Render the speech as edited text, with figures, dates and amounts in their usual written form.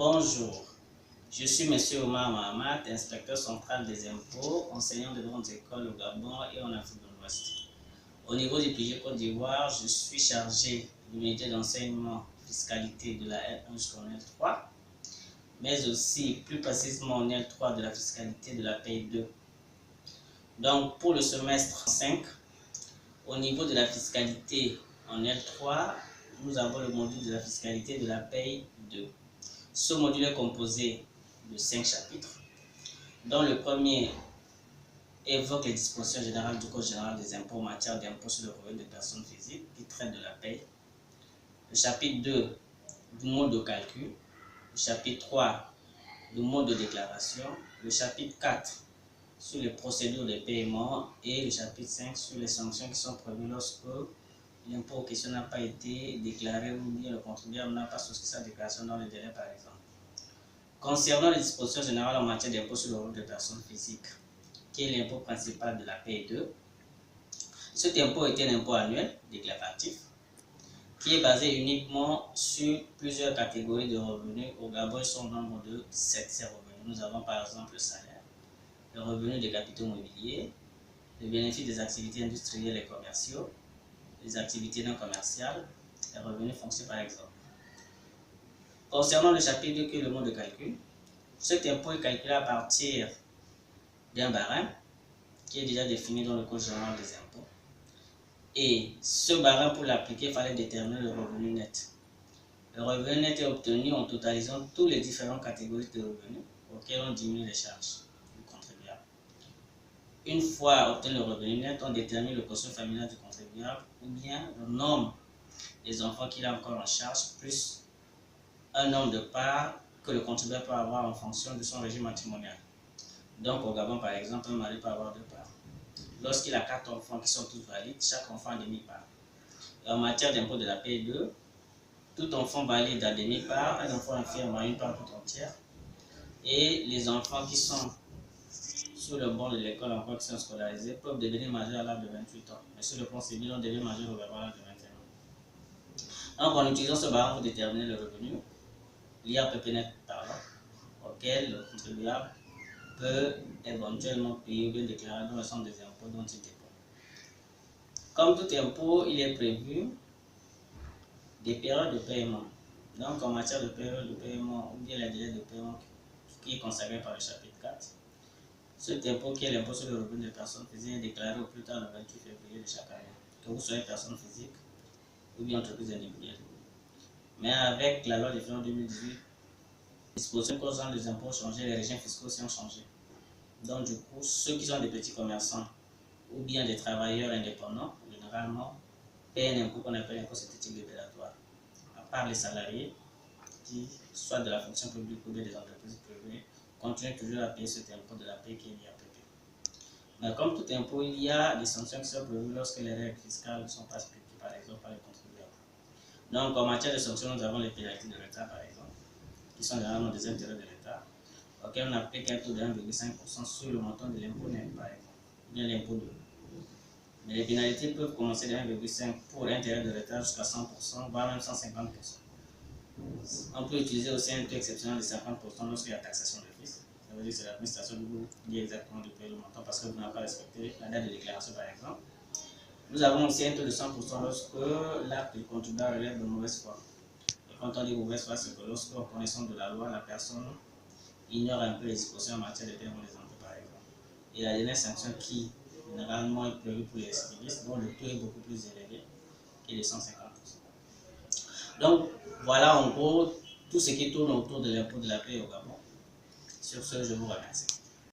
Bonjour, je suis Monsieur Omar Mahamat, inspecteur central des impôts, enseignant de grandes écoles au Gabon et en Afrique de l'Ouest. Au niveau du PG Côte d'Ivoire, je suis chargé de l'unité d'enseignement fiscalité de la L1 jusqu'en L3, mais aussi plus précisément en L3 de la fiscalité de la paye 2. Donc pour le semestre 5, au niveau de la fiscalité en L3, nous avons le module de la fiscalité de la paye 2. Ce module est composé de 5 chapitres, dont le premier évoque les dispositions générales du Code général des impôts en matière d'impôts sur le revenu des personnes physiques qui traite de la paie. Le chapitre 2 du mode de calcul, le chapitre 3 du mode de déclaration, le chapitre 4 sur les procédures de paiement et le chapitre 5 sur les sanctions qui sont prévues lorsque l'impôt en question n'a pas été déclaré ou bien le contribuable n'a pas souscrit sa déclaration dans le délai par exemple. Concernant les dispositions générales en matière d'impôt sur le revenu des personnes physiques, qui est l'impôt principal de la paie 2, cet impôt est un impôt annuel déclaratif qui est basé uniquement sur plusieurs catégories de revenus. Au Gabon, ils sont au nombre de 7 ces revenus. Nous avons par exemple le salaire, le revenu des capitaux mobiliers, le bénéfice des activités industrielles et commerciaux, les activités non commerciales, les revenus fonciers par exemple. Concernant le chapitre 2 qui est le mode de calcul, cet impôt est calculé à partir d'un barème qui est déjà défini dans le Code général des impôts. Et ce barème, pour l'appliquer, il fallait déterminer le revenu net. Le revenu net est obtenu en totalisant toutes les différentes catégories de revenus auxquelles on diminue les charges du contribuable. Une fois obtenu le revenu net, on détermine le quotient familial du contribuable ou bien le nombre des enfants qu'il a encore en charge plus un nombre de parts que le contribuable peut avoir en fonction de son régime matrimonial. Donc au Gabon par exemple, un mari peut avoir 2 parts. Lorsqu'il a 4 enfants qui sont tous valides, chaque enfant a demi-part. Et en matière d'impôt de la paie 2, tout enfant valide à demi-part, un enfant infirme à une part tout entière. Et les enfants qui sont sur le bord de l'école encore qui sont scolarisés peuvent devenir majeurs à l'âge de 28 ans. Mais sur le plan civil, on devient majeur au Gabon à l'âge de 21 ans. Donc en utilisant ce barème pour déterminer le revenu, l'IRPP net pardon, auquel le contribuable peut éventuellement payer ou bien déclarer dans l'ensemble des impôts dont il dépend. Comme tout impôt, il est prévu des périodes de paiement. Donc en matière de période de paiement ou bien les délais de paiement qui est consacré par le chapitre 4, cet impôt qui est l'impôt sur le revenu des personnes physiques est déclaré au plus tard le 28 février de chaque année, que vous soyez personne physique ou bien entreprise individuelle. Mais avec la loi de finances 2018, les dispositions concernant les impôts ont changé, les régimes fiscaux aussi ont changé. Donc du coup, ceux qui sont des petits commerçants ou bien des travailleurs indépendants, généralement, paient un impôt qu'on appelle l'impôt synthétique libératoire. À part les salariés, qui soit de la fonction publique ou bien des entreprises privées, continuent toujours à payer cet impôt de la paie qui est l'IRPP. Mais comme tout impôt, il y a des sanctions qui sont prévues lorsque les règles fiscales ne sont pas appliquées, par exemple, par les contribuables. Donc en matière de sanctions, nous avons les pénalités de l'État, par exemple, qui sont généralement des intérêts de l'État, auquel on applique un taux de 1,5% sur le montant de l'impôt net, par exemple, ou bien l'impôt de. Mais les pénalités peuvent commencer de 1,5 pour l'intérêt de l'État jusqu'à 100%, voire même 150%. On peut utiliser aussi un taux exceptionnel de 50% lorsqu'il y a taxation d'office. Ça veut dire que c'est l'administration qui vous dit exactement de payer le montant parce que vous n'avez pas respecté la date de déclaration, par exemple. Nous avons aussi un taux de 100% lorsque l'acte du contribuable relève de mauvaise foi. Et quand on dit mauvaise foi, c'est que lorsque, en connaissance de la loi, la personne ignore un peu les dispositions en matière de paiement des impôts, par exemple. Et la dernière sanction qui, généralement, est prévue pour les récidivistes, dont le taux est beaucoup plus élevé, qui est de 150%. Donc, voilà en gros tout ce qui tourne autour de l'impôt de la paie au Gabon. Sur ce, je vous remercie.